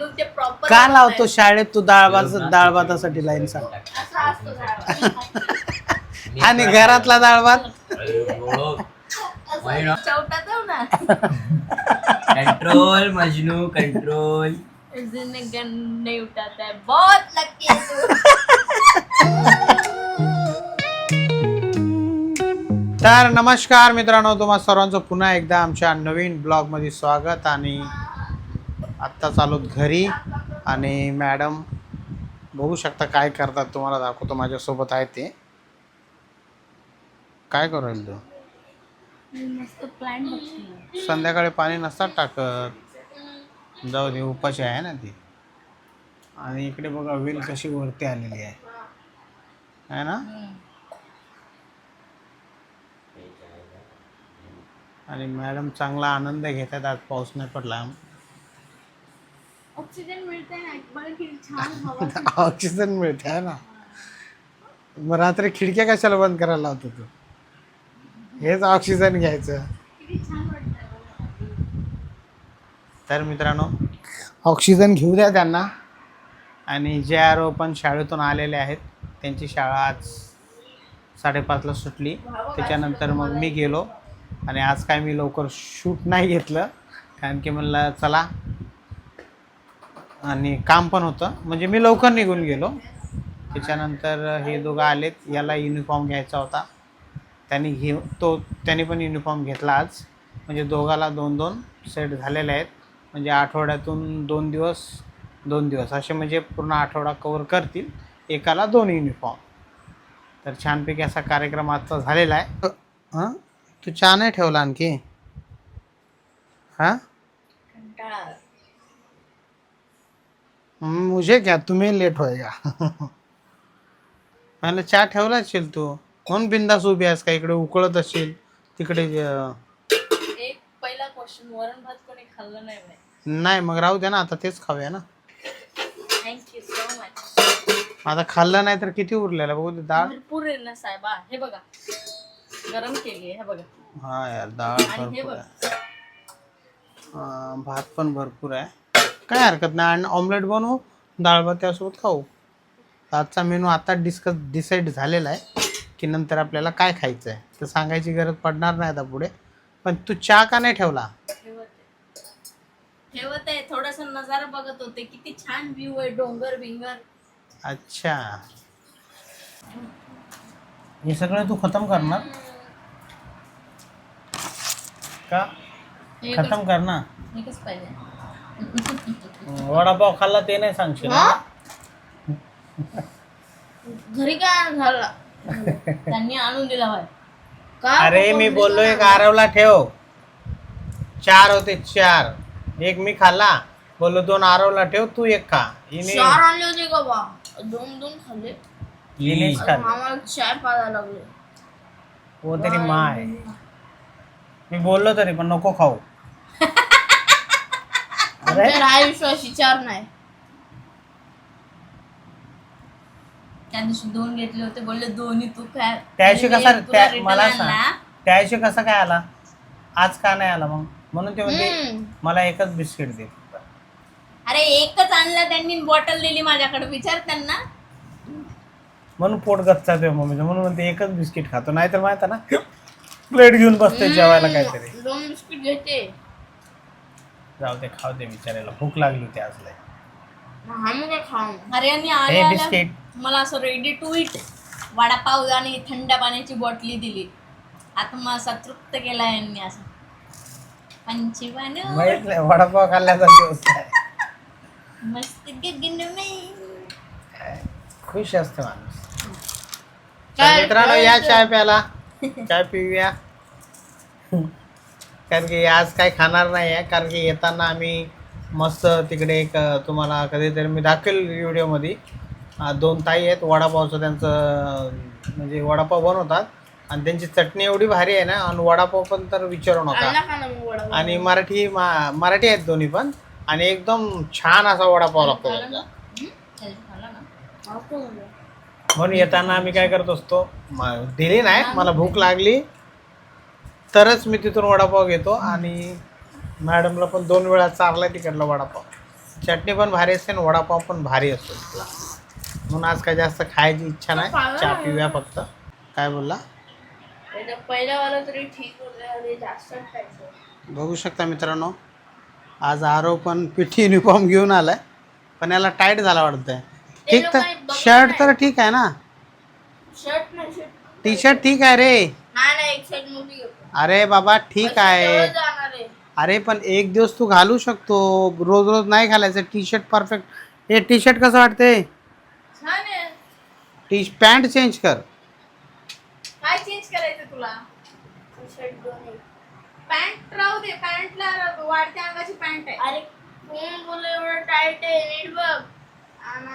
म्हणून ते प्रॉपर का लावतो शाळेत तू डाळ भातासाठी लाईन सांग. असा असतो झाड. आणि घरातला डाळ भात चौटात जाऊ ना. Control Majnu control. जिसने गन नहीं उठाता है बहुत लकी है तू. तर नमस्कार मित्रांनो, तुम्हा सर्वांचं पुन्हा एकदा आमच्या नवीन ब्लॉगमध्ये स्वागत. आणि आत्ता चालूत घरी आणि मॅडम बघू शकता काय करतात, तुम्हाला दाखवतो. माझ्यासोबत आहे ते. काय करू राहील तू? मस्त प्लॅन बघते. संध्याकाळी पाणी नसतात टाकत, जाऊ दे, उपाशी आहे ना ती. आणि इकडे बघा वेल कशी वरती आलेली आहे ना. आणि मॅडम चांगला आनंद घेतात, आज पाऊस नाही पडला. ऑक्सिजन मिळते ना, बघा किती छान हवा. ऑक्सिजन मिळते आहे ना. मग रात्री खिडक्या कशाला बंद करायला लावतो तू? हेच ऑक्सिजन घ्यायचं. किती छान वाटतं. तर मित्रांनो, ऑक्सिजन घेऊ द्या त्यांना. आणि जे आरो पण शाळेतून आलेले आहेत, त्यांची शाळा आज 5:30ला सुटली. त्याच्यानंतर मग मी गेलो. आणि आज काय मी लवकर शूट नाही घेतलं, कारण की म्हणलं चला, आणि काम पण होतं, म्हणजे मी लवकर निघून गेलो. त्याच्यानंतर हे दोघं आलेत, याला युनिफॉर्म घ्यायचा होता. त्याने पण युनिफॉर्म घेतला आज. म्हणजे दोघाला 2-2 सेट झालेले आहेत. म्हणजे आठवड्यातून 2 दिवस असे, म्हणजे पूर्ण आठवडा कवर करतील. एकाला 2 युनिफॉर्म. तर छानपैकी असा कार्यक्रम आजचा झालेला आहे. हां, तू चहा नाही ठेवला आणखी? हां, कंटाळा. मुझे क्या, तुम्ही लेट होएगा. मला चहा ठेवला असेल तू, म्हणून बिंदास उभी आहेस का? इकडे उकळत असेल, तिकडे एक पहिला क्वेश्चन, वरण भात कोणी खाल्लं नाही बाई. नाही. मग राहू द्या ना, आता तेच खाऊया ना. Thank you so much. आता खाल्लं नाही तर किती उरलेलं बघू ते. डाळ भरपूर आहे ना साहेबा, हे बघा गरम केली आहे, हे बघा. हा यार, डाळ आणि हे भरपूर बघ, आहे. भात पण भरपूर आहे, काय हरकत नाही. आणि ऑमलेट बनवू, डाळ भात त्यासोबत खाऊ. आजचा मेनू आता डिसाईड झालेला आहे की नंतर आपल्याला काय खायचं आहे. तर सांगायची गरज पडणार नाही आता पुढे. पण तू चहा का नाही ठेवला? ठेवत आहे, थोडासा नजारा बघत होते. किती छान व्ह्यू आहे, डोंगर बिंगर. अच्छा, हे सगळं तू खतम करणार का? खतम कर ना. एकच पाहिजे. वडापाव खाल्ला ते नाही सांगशील ना? घरी काय झाला? त्यांनी आणून दिला बाय. अरे मी बोललो एक आरवला ठेव. 4 होते, 4. एक मी खाल्ला, बोललो 2 आरवला ठेव, तू 1 खा. 4 आणले होते का बा? 2 खाल्ले. हिनेच खाल्ले. आम्हाला 4 पाजायला लागले. हो तरी माय, मी बोललो तरी पण नको खाऊ. तर हा विश्वासी 4 नाही. त्या दिवशी 2 घेतले होते, बोलले दोन्ही तू खा. त्याशी कसा मला सांग, आणला. त्याशी कसा काय आला? आज का नाही आला मग? म्हणून ते म्हणते मला एकच बिस्किट दे. अरे एकच आणलं त्यांनी, बॉटल दिली माझ्याकडे, विचार त्यांना. म्हणून पोट गच्चा ते मम्मीचं, म्हणून म्हणते एकच बिस्किट खातो. नाहीतर माहिती ना, प्लेट घेऊन बसते जेवायला काहीतरी. 2 बिस्किट घेते. जाऊ दे, खाऊ दे, बिचारायला भूक लागली होती आज लय. अरे यांनी हे आल्या बिस्किट मला असं रेडी टू इट वडापाव आणि थंड पाण्याची बॉटली दिली. आता मग असा तृप्त केला यांनी. असं पंची बनव माहित नाही, वडापाव खाल्ल्यासारखी होत आहे. मस्त गगनमय. खुश असते माणूस. तर मित्रांनो, या चाय प्याला, चाय पिऊया. कारण की आज काय खाणार नाही आहे, कारण की येताना आम्ही मस्त तिकडे एक, तुम्हाला कधीतरी मी दाखवेल व्हिडिओमध्ये, 2 ताई आहेत. वडापावचं त्यांचं, म्हणजे वडापाव बनवतात आणि त्यांची चटणी एवढी भारी आहे ना, आणि वडापाव पण तर विचारू नका. आणि मराठी आहेत दोन्ही पण, आणि एकदम छान असा वडापाव लागतो त्यांचा. म्हणून येताना आम्ही काय करत असतो, दिली नाही, मला भूक लागली तरच मी तिथून वडापाव घेतो. आणि मॅडमला पण 2 वेळा चारला तिकडला वडापाव. चटणी पण भारी असते आणि वडापाव पण भारी असतो. म्हणून आज काय जास्त खायची इच्छा नाही, चहा पिऊया फक्त. काय बोलला? पहिला वाला तरी ठीक होतं, जास्त खायचं. बघू शकता मित्रांनो, आज आरो पण पिठी युनिफॉर्म घेऊन आलाय, पण याला टाईट झाला वाटतंय. ठीक तर शर्ट तर ठीक आहे ना, शर्ट नाही, टी शर्ट ठीक आहे रे. नाही एक साइड मोठी घेतो. अरे बाबा ठीक आहे, जाणार आहे. अरे पण एक दिवस तू घालू शकतो, रोज रोज नाही घालायचं. T shirt perfect. हे टी शर्ट कसं वाटते? छान आहे. पॅन्ट चेंज कर. काय चेंज करायचं तुला? पॅन्ट राहू दे, पॅन्टला वाढत्या अंगाची पॅन्ट आहे. अरे कोण बोल एवढं टाईट आहे, नीट बघ.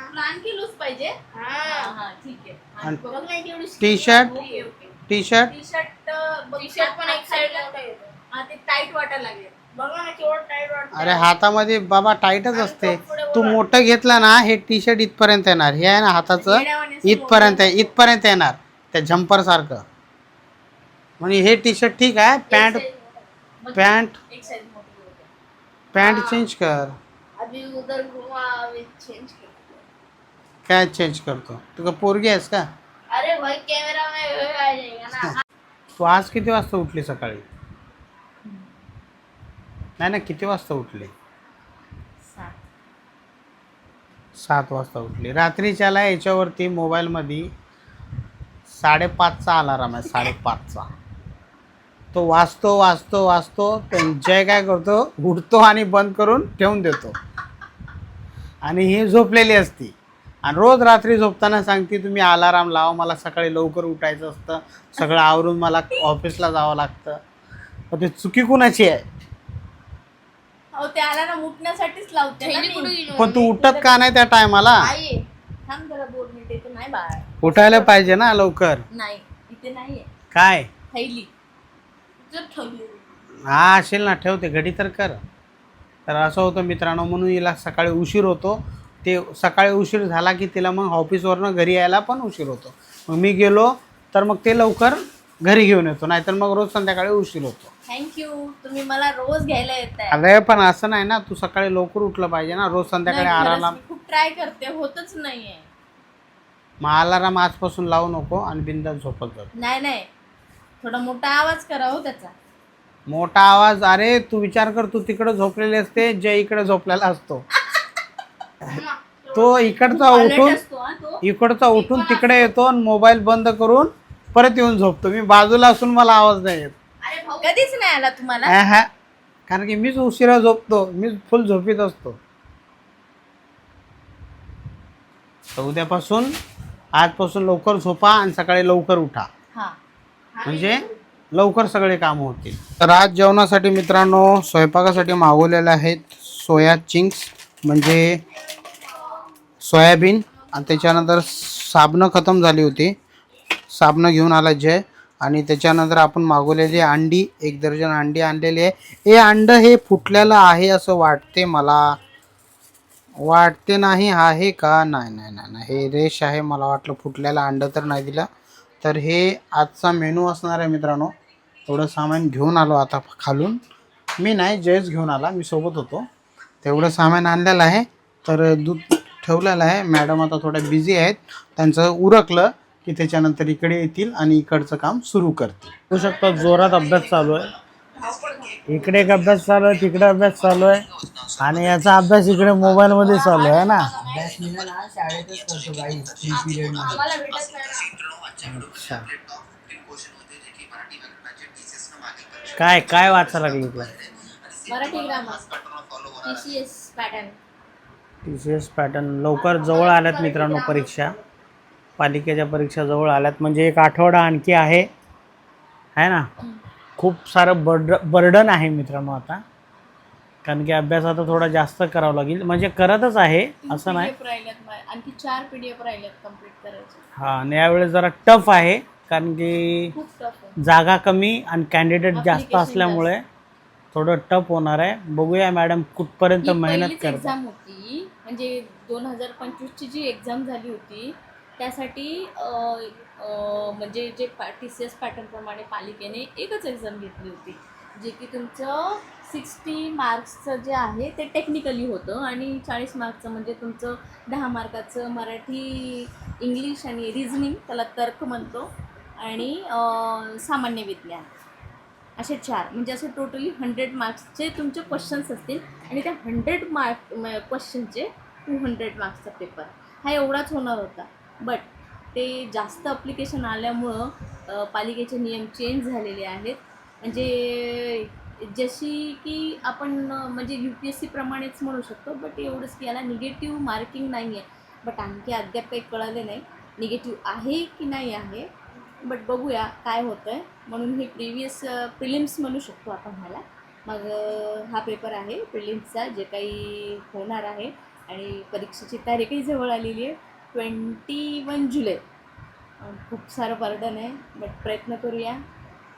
तुला आणखी लूज पाहिजे? हा ठीक आहे. बघ नाही केवढी T shirt okay okay. T shirt T shirt पण एक साईडला ते टाईट वाटायला लागले. बघा ना केवढं टाईट वाटतं. अरे हातामध्ये बाबा टाईटच असते. तू मोठं घेतलं ना, हे टी शर्ट इथपर्यंत येणार. हे आहे ना हाताचं, इथपर्यंत आहे, इथपर्यंत येणार त्या झंपर सारखं. म्हणजे हे टी शर्ट ठीक आहे. पॅन्ट एक साइड मोठी होते. पॅन्ट चेंज कर. अभी उधर घुमा, अभी चेंज कर. काय चेंज करतो? तुझं पोरगी आहेस का? अरे भाई कॅमेरा में आ जाएगा ना. तू आज किती वाजता उठली सकाळी? नाही ना, किती वाजता उठली? 7 वाजता उठली. रात्रीच्याला याच्यावरती मोबाईलमध्ये 5:30चा अलाराम आहे, 5:30चा. तो वाजतो. तो एन्जॉय काय करतो, उठतो आणि बंद करून ठेवून देतो. आणि ही झोपलेली असती आणि रोज रात्री झोपताना सांगते तुम्ही अलाराम लावा, मला सकाळी लवकर उठायचं असतं, सगळं आवरून मला ऑफिसला जावं लागतं. पण ते चुकी कुणाची आहे? हो ते अलाराम उठण्यासाठीच लावते ना मी. पण तू उठत का नाही त्या टायमाला? आई थांब जरा 2 मिनिट. इथे नाही बाळ, उठायला पाहिजे ना लवकर. नाही इथे नाहीये. काय थैली जर ठेवली. हा असेल ना, ठेवते घडी तर कर. तर असं होतं मित्रांनो, म्हणून हिला सकाळी उशीर होतो. ते सकाळी उशीर झाला की तिला मग ऑफिसवरनं घरी यायला पण उशीर होतो. मग मी गेलो तर मग ते लवकर घरी घेऊन येतो, नाहीतर मग रोज संध्याकाळी उशीर होतो. थँक्यू, तुम्ही मला रोज घ्यायला येताय. अरे पण असं नाही ना, तू सकाळी लवकर उठलं पाहिजे ना, रोज संध्याकाळी अलाराम. खूप ट्राय करते, होतच नाहीये. मग अलाराम आजपासून लावू नको आणि बिंदास झोपत जा. नाही थोडा मोठा आवाज करा हो त्याचा. मोठा आवाज? अरे तू विचार कर, तू तिकडे झोपलेले असते, जय इकडे झोपलेला असतो. तो इकडचा उठून तिकडे येतो आणि मोबाईल बंद करून परत येऊन झोपतो. मी बाजूला असून मला आवाज नाही येत. कधीच नाही आला तुम्हाला? हा, कारण की मीच उशिरा झोपतो, मीच फुल झोपीत असतो. तर आजपासून लवकर झोपा आणि सकाळी लवकर उठा, म्हणजे लवकर सगळे काम होतील. तर आज जेवणासाठी मित्रांनो, स्वयंपाकासाठी मागवलेले आहेत सोया चिंग्स, म्हणजे सोयाबीन. आणि त्याच्यानंतर साबणं खतम झाली होती, साबणं घेऊन आला जय. आणि त्याच्यानंतर आपण मागवलेली अंडी, 1 दर्जन अंडी आणलेली आहे. हे अंड हे फुटलेलं आहे असं वाटते मला, वाटते नाही आहे का? नाही, हे रेश आहे. मला वाटलं फुटलेलं अंड तर नाही दिलं. तर हे आजचा मेनू असणार आहे मित्रांनो. एवढं सामान घेऊन आलो आता खालून. मी नाही, जयच घेऊन आला, मी सोबत होतो. तेवढं सामान आणलेलं आहे. तर दूध ठेवलेलं आहे. मॅडम आता थोड्या बिझी आहेत, त्यांचं उरकलं की त्याच्यानंतर इकडे येतील आणि इकडचं काम सुरू करतील. होऊ शकतो जोरात अभ्यास चालू आहे. इकडे एक अभ्यास चालू आहे, तिकडे अभ्यास चालू आहे, आणि याचा अभ्यास इकडे मोबाईलमध्ये चालू आहे ना. अभ्यास मी ना शाळेतच करतो बाई, 3 पिरियड मध्ये. अच्छा, काय वाचायला लागली तुला? Marathi grammar, TCS pattern. TCS pattern लवकर जवळ आल्यात मित्रांनो. परीक्षा, पालिकेच्या परीक्षा जवळ आल्यात, म्हणजे 1 आठवडा आणखी आहे ना. खूप सारं बर्डन आहे मित्रांनो आता, कारण की अभ्यास आता थोडा जास्त करावा लागेल. म्हणजे करतच आहे असं नाही, आणखी 4 PDF राहिल्यात कंप्लीट करायचे. हां, आणि यावेळेस जरा टफ आहे, कारण की खूप टफ जागा कमी आणि कॅन्डिडेट जास्त असल्यामुळे थोडं टफ होणार आहे. बघूया मॅडम कुठपर्यंत मेहनत करतात. एक्झाम होती, म्हणजे 2025ची जी एक्झाम झाली होती त्यासाठी म्हणजे जे TCS पॅटर्न प्रमाणे पालिकेने एकच एक्झाम घेतली होती, जे की तुमचं 60 मार्क्सचं जे आहे ते टेक्निकली होतं आणि 40 मार्क्सचं म्हणजे तुमचं 10 मार्काचं मराठी, इंग्लिश आणि रिझनिंग, त्याला तर्क म्हणतो, आणि सामान्य विज्ञान, असे 4, म्हणजे असे टोटली 100 मार्क्सचे तुमचे क्वेश्चन्स असतील आणि त्या 100 क्वेश्चनचे 200 मार्क्सचा पेपर हा एवढाच होणार होता. बट ते जास्त अप्लिकेशन आल्यामुळं पालिकेचे नियम चेंज झालेले आहेत. म्हणजे जशी की आपण म्हणजे UPSC प्रमाणेच म्हणू शकतो, बट एवढंच की याला निगेटिव्ह मार्किंग नाही आहे. बट आणखी अद्याप काही कळालं नाही निगेटिव्ह आहे की नाही आहे, बट बघूया काय होतं आहे. म्हणून हे प्रिलिम्स म्हणू शकतो आपण ह्याला. मग हा पेपर आहे प्रिलिम्सचा जे काही होणार आहे, आणि परीक्षेची तारीखही जवळ आलेली आहे 21 जुलै. खूप सारं बर्डन आहे, बट प्रयत्न करूया.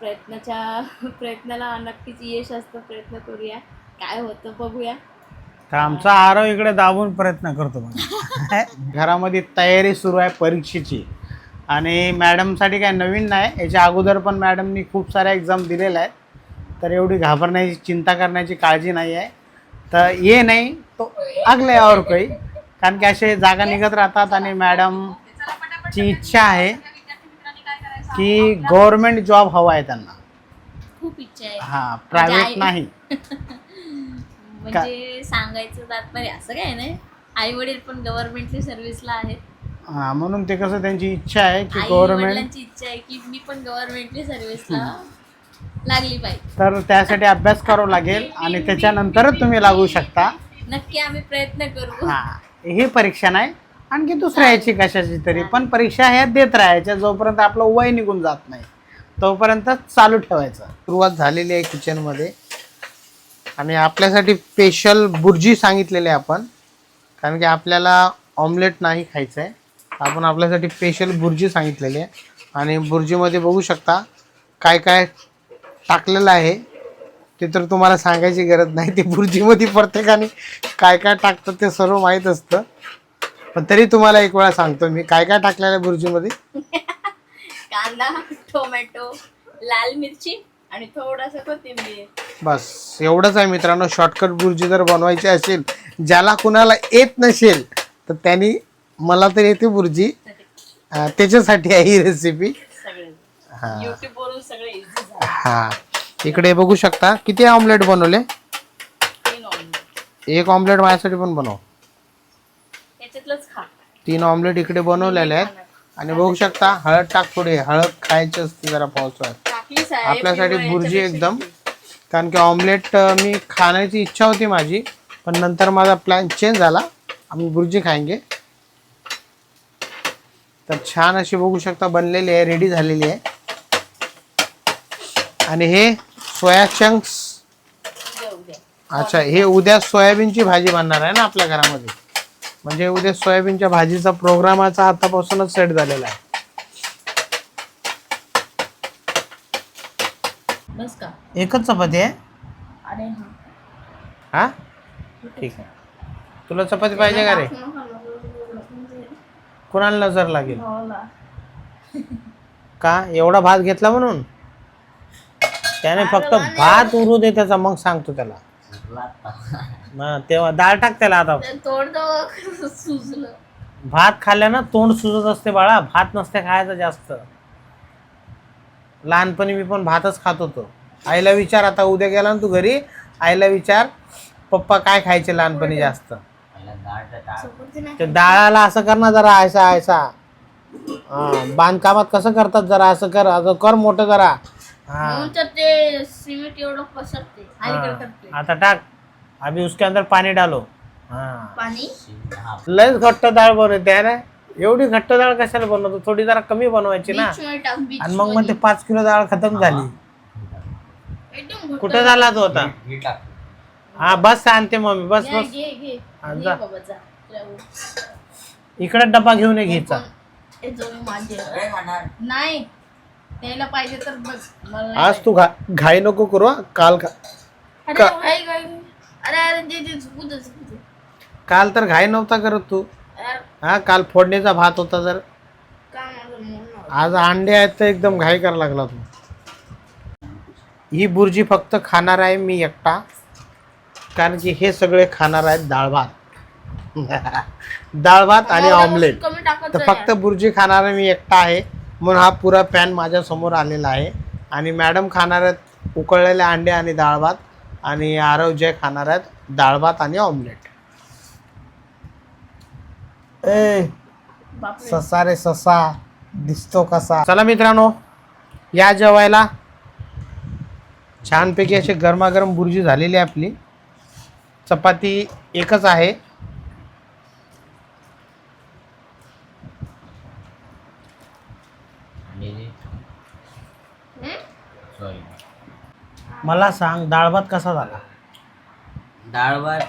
प्रयत्नाला नक्कीच यश असतं. प्रयत्न करूया, काय होतं बघूया. तर आमचा आरव इकडे दाबून प्रयत्न करतो बघा. घरामध्ये तयारी सुरू आहे परीक्षेची, आणि मॅडमसाठी काय नवीन नाही, याच्या अगोदर पण मॅडमनी खूप साऱ्या एक्झाम दिलेल्या आहेत, तर एवढी घाबरण्याची चिंता करण्याची काळजी नाही आहे. तर ये नाही तो अगले और काही, कारण की असे जागा निघत राहतात, आणि मॅडमची इच्छा आहे की गव्हर्नमेंट जॉब हवा आहे त्यांना, खूप इच्छा आहे. हां, प्रायव्हेट नाही. म्हणजे सांगायचं तात्पर्य असं काय नाही, आई वडील पण गव्हर्नमेंटची सर्व्हिसला आहेत. हां, म्हणून ते कसं त्यांची इच्छा आहे की आई गव्हर्नमेंट, वडिलांची इच्छा आहे की मी पण गव्हर्नमेंटची सर्व्हिसला लागली पाहिजे. तर त्यासाठी अभ्यास करावा लागेल आणि त्याच्यानंतरच तुम्ही लागू शकता. नक्की आम्ही प्रयत्न करू. हां, ही परीक्षा नाही, आणखी दुसऱ्या याची कशाची तरी, पण परीक्षा ह्या देत राहायच्या जोपर्यंत आपलं वय निघून जात नाही तोपर्यंत चालू ठेवायचं. सुरुवात झालेली आहे किचनमध्ये, आणि आपल्यासाठी स्पेशल बुर्जी सांगितलेली आहे आपण, कारण की आपल्याला ऑमलेट नाही खायचं आहे. आपण आपल्यासाठी स्पेशल बुर्जी सांगितलेली आहे, आणि बुर्जीमध्ये बघू शकता काय काय टाकलेलं आहे ते तर तुम्हाला सांगायची गरज नाही. ते बुर्जीमध्ये प्रत्येकाने काय काय टाकतं ते सर्व माहीत असतं, पण तरी तुम्हाला एक वेळा सांगतो मी काय काय टाकलेलं आहे बुर्जीमध्ये. कांदा, टोमॅटो, लाल मिरची आणि थोडासा कोथिंबीर, बस एवढंच आहे मित्रांनो. शॉर्टकट बुर्जी जर बनवायची असेल, ज्याला कुणाला येत नसेल तर त्यांनी, मला तर येते बुर्जी, त्याच्यासाठी आहे ही रेसिपी. सगळे YouTube वरून सगळे इझी झाले. हां, इकडे बघू शकता किती ऑमलेट बनवले. 3 ऑमलेट. एक ऑमलेट माझ्यासाठी पण बनव. याच्यातलंच खा. 3 ऑमलेट इकडे बनवलेले आहेत, आणि बघू शकता हळद टाक थोडी, हळद खायची असते जरा पावसाळ्यात. आपल्यासाठी बुर्जी एकदम, कारण की ऑमलेट मी खाण्याची इच्छा होती माझी, पण नंतर माझा प्लॅन चेंज झाला, आम्ही बुर्जी खाएंगे. तर छान अशी बघू शकता बनलेली आहे, रेडी झालेली आहे. आणि हे सोया चंक्स, अच्छा हे उद्या सोयाबीनची भाजी बनणार आहे ना आपल्या घरामध्ये, म्हणजे उद्या सोयाबीनच्या भाजीचा प्रोग्रामाचा आतापासूनच सेट झालेला आहे. बस का? एकच चपाती आहे. अरे हा ठीक आहे. तुला चपाती पाहिजे का रे? कुणाला नजर लागेल का? एवढा भात घेतला म्हणून त्याने फक्त भात उरू दे त्याचा, मग सांगतो त्याला. तेव्हा डाळ टाक त्याला. आता भात खाल्ल्यानं तोंड सुजत असते बाळा, भात नसते खायचं जास्त. लहानपणी मी पण भातच खात होतो. आईला विचार, आता उद्या गेला ना तू घरी, आईला विचार पप्पा काय खायचे लहानपणी जास्त. ते डाळाला असं कर ना जरा, ऐसा ऐसा. बांधकामात कसं करतात, जरा असं कर, असं कर मोठं जरा. ते सिमेंट एवढं पसरते. आता टाक, अभी उसके अंदर पाणी डालो. पाणी लयच घट्ट डाळ बनवते आहे ना. एवढी घट्ट डाळ कशाला बनवतो, थोडी जरा कमी बनवायची ना. आणि मग म्हणते 5 किलो डाळ खतम झाली. कुठं झाला तो आता? हा बस आणते मम्मी, बस बस. इकडे डबा घेऊन ये घ्यायचा. नाही त्याला पाहिजे तर बस. आज तू घाई नको करू, काल काल तर घाई नव्हता करत तू. हा काल फोडणीचा भात होता, जर आज अंडे आहेत तर एकदम घाई करायला लागला तू. ही बुर्जी फक्त खाणार आहे मी एकटा, कारण की हे सगळे खाणार आहेत डाळ भात डाळ भात आणि ऑमलेट. कमी टाकत तर फक्त बुर्जी खाणारा मी एकटा आहे म्हणून हा पुरा पॅन माझ्या समोर आलेला आहे. आणि मॅडम खाणार आहेत उकळलेले अंडे आणि डाळ भात आणि आरव जय खाणार आहेत डाळ भात आणि ऑमलेट. ए ससा रे ससा दिसतो कसा. चला मित्रांनो या जेवायला. छानपैकी अशी गरमागरम बुर्जी झालेली आहे आपली. चपाती एकच आहे. मला सांग डाळ भात कसा झाला. डाळ भात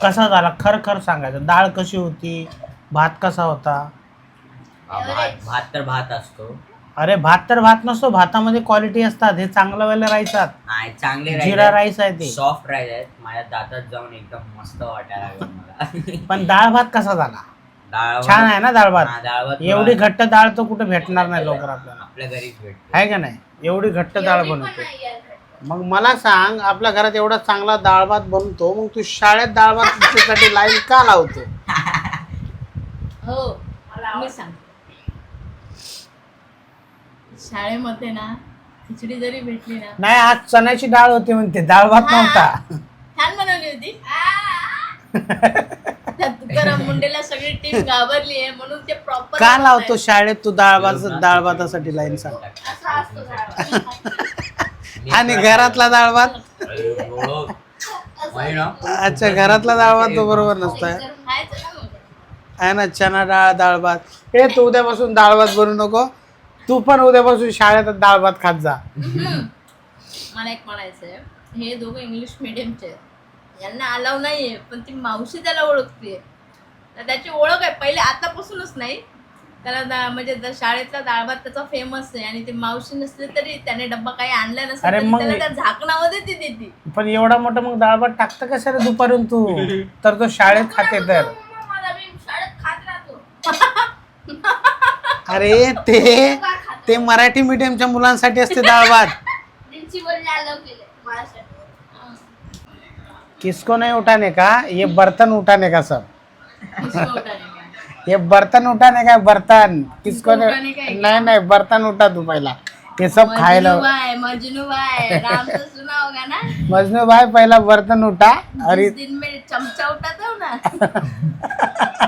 कसा झाला खर खर सांगायचं. डाळ कशी होती, भात कसा होता. भात तर भात असतो. अरे भात तर भात नसतो, भातामध्ये क्वालिटी असतात. हे चांगलं वाले राईस आहेत, नाही चांगले जिरा राईस आहे ते. सॉफ्ट राईस आहेत. माझ्या दातात जाऊन एकदम मस्त वाटायला लागलं मला. पण डाळ भात कसा झाला. डाळ छान आहे ना डाळ भात. डाळ भात एवढी घट्ट डाळ तर कुठे भेटणार नाही लवकर आपल्याला. आपल्या घरीच भेटते आहे का नाही. एवढी घट्ट डाळ बनवते. मग मला सांग आपल्या घरात एवढा चांगला डाळ भात बनतो मग तू शाळेत डाळ भात लाईन का लावतो. हो मी सांग. शाळेमध्ये ना खिचडी जरी भेटली ना. नाही आज चण्याची डाळ होती म्हणते, डाळ भात नव्हता. छान बनवली होती. त्या तुकाराम मुंडेला सगळी टीम घाबरली आहे म्हणून ते प्रॉपर का लावतो शाळेत तू डाळ भातासाठी लाईन सांग. असा असतो झाड. आणि घरातला डाळ भात. अच्छा घरातला डाळ भात तो बरोबर नसतोय. खायचं ना मग. आहे ना चना डाळ भात. हे तू उद्यापासून डाळ भात बनवू नको. तू पण उद्यापासून शाळेत डाळ भात खात जा. मला एक म्हणायचंय हे दोघं इंग्लिश मिडियमचे यांना अलाव नाहीये पण ती मावशी त्याला ओळखते. त्याची ओळख आहे पहिले आतापासूनच नाही. त्याला म्हणजे शाळेतला डाळ भात त्याचा फेमस आहे आणि ती मावशी नसली तरी त्याने डब्बा काही आणला नसेल अरे तरी मग त्याला त्या झाकणामध्ये ती देते. पण एवढा मोठा मग डाळ भात टाकतं कशा रे दुपारून तू. तर तो शाळेत खाते तर. मी शाळेत खात राहतो. अरे ते मराठी मीडियमच्या मुलांसाठी असते डाळ भात. प्रिन्सिपलने अलाव केलं माझ्यासाठी. किसको नहीं उठाने का ये बर्तन उठाने का सब. इसको उठाने का. ये बर्तन उठाने का बर्तन किसको उठाने का है नहीं नहीं बर्तन उठा तू पहिला. ये सब खायला. मजनू भाई राम तो सुना होगा ना. मजनू भाई पहिला बर्तन उठा. अरे जिस दिन में चमचा उठाता हूँ ना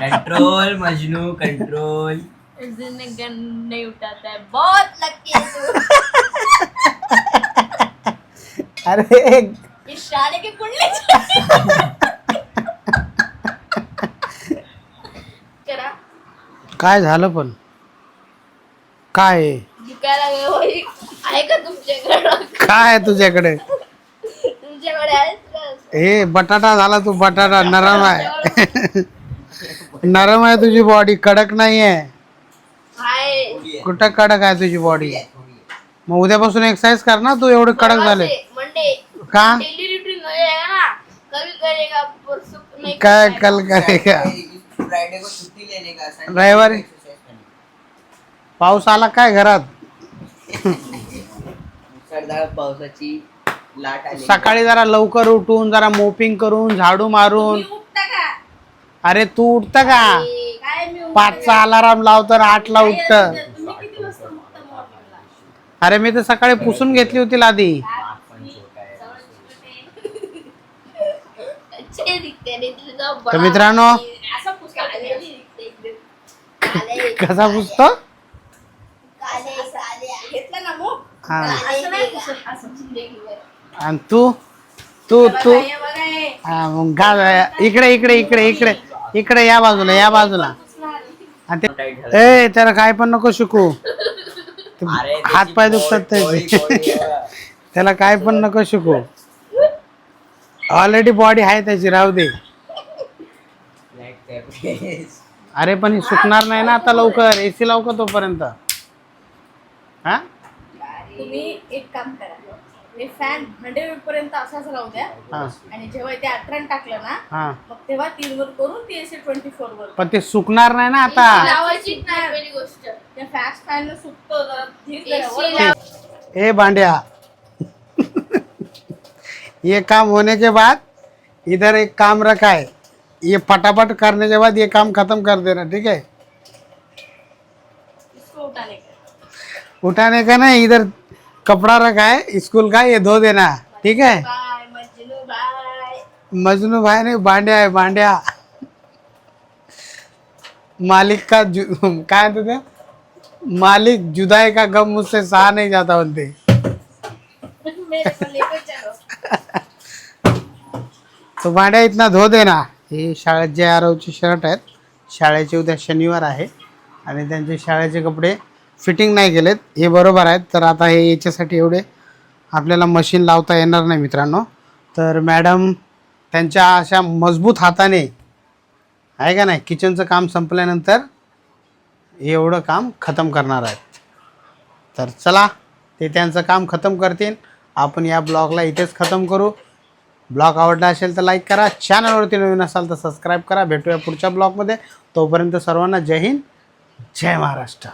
कंट्रोल मजनू कंट्रोल. उस दिन में गन नहीं उठाता है. बहुत लकी है तू. अरे इस शाळे के कुंडले करा. काय झालं पण काय आहे? दुकायला आहे का तुमच्याकडे. काय आहे तुझ्याकडे. तुमच्याकडे आहे का. हे बटाटा झाला तू. बटाटा नरम आहे. नरम आहे तुझी बॉडी कडक नाही आहे. आहे कुठं कडक आहे तुझी बॉडी. मग उद्यापासून एक्सरसाइज कर ना तू. एवढे कडक झाले मंडे का. डेली रूटीन है ना. कल करेगा परसों नहीं. काय कल करेगा. फ्राइडे को छुट्टी लेने का. रविवारी पाऊस आला काय घरात. मुसळधार पावसाची लाट आली. सकाळी जरा लवकर उठून जरा मोपिंग करून झाडू मारून. तुम्ही उठता का. अरे तू उठतं का. काय मी 5चा अलाराम लावतो 8ला उठत. तुम्ही किती वाजता उठता मॉर्निंगला. अरे मी तर सकाळी पुसून घेतली होती लादी. अच्छे दिखते रे तुझा. तर मित्रांनो असं पुसकाले दिखते एकदम. कसा पुसतो. काले घेतलं ना मग. हा असं नाही पुसत असं जिंदगीवर. आणि तू तू तू हे बघा हे. हा, मग इकडे इकडे इकडे इकडे इकडे या बाजूला या बाजूला. आणि ए त्याला काय पण नको शिकू. हात पाय दुखतात त्याचे. त्याला काय पण नको शिकू. ऑलरेडी बॉडी आहे त्याची राहू दे. अरे पण ही सुकणार नाही ना आता लवकर. एसी लावू का तोपर्यंत. हा तुम्ही एक काम करा. हे फॅन 100 पर्यंत असाच राहू द्या. हा आणि जेव्हा ते 18 टाकलं ना हा मग तेव्हा 3 वर करून ती एसी 24 वर. पण ते सुकणार नाही ना आता. लावायची नाही पहिली गोष्ट. त्या फॅस्ट फॅन सुकतो जरा धीर जरा. ए बांड्या ये काम होने के बाद इधर एक काम रखा है, ये फटाफट करने के बाद ये काम खत्म कर देना, ठीक है? इसको उठाने का. उठाने का नहीं, इधर कपड़ा रखा है स्कूल का, ये धो देना, ठीक है? Bye Majnu bye. मजनू भाई नहीं, बांड्या आहे बांड्या. मालिक का काय म्हणते ते? मालिक जुदाई का गम मुझसे सहा नहीं जाता बोलते. मेरे को लेकर चलो. तो भांड्या इथना धो देना. हे शाळेत जे आरवचे शर्ट आहेत, शाळेचे उद्या शनिवार आहे आणि त्यांचे शाळेचे कपडे फिटिंग नाही केलेत, हे बरोबर आहेत. तर आता हे याच्यासाठी एवढे आपल्याला मशीन लावता येणार नाही मित्रांनो. तर मॅडम त्यांच्या अशा मजबूत हाताने आहे का नाही, किचनचं काम संपल्यानंतर हे एवढं काम खतम करणार आहेत. तर चला, ते त्यांचं काम खतम करतील. आपण या ब्लॉगला इथेच खतम करू. ब्लॉग आवडला असेल तर लाईक करा, चॅनलवरती नवीन असाल तर सबस्क्राईब करा. भेटूया पुढच्या ब्लॉगमध्ये. तोपर्यंत सर्वांना जय हिंद, जय महाराष्ट्र.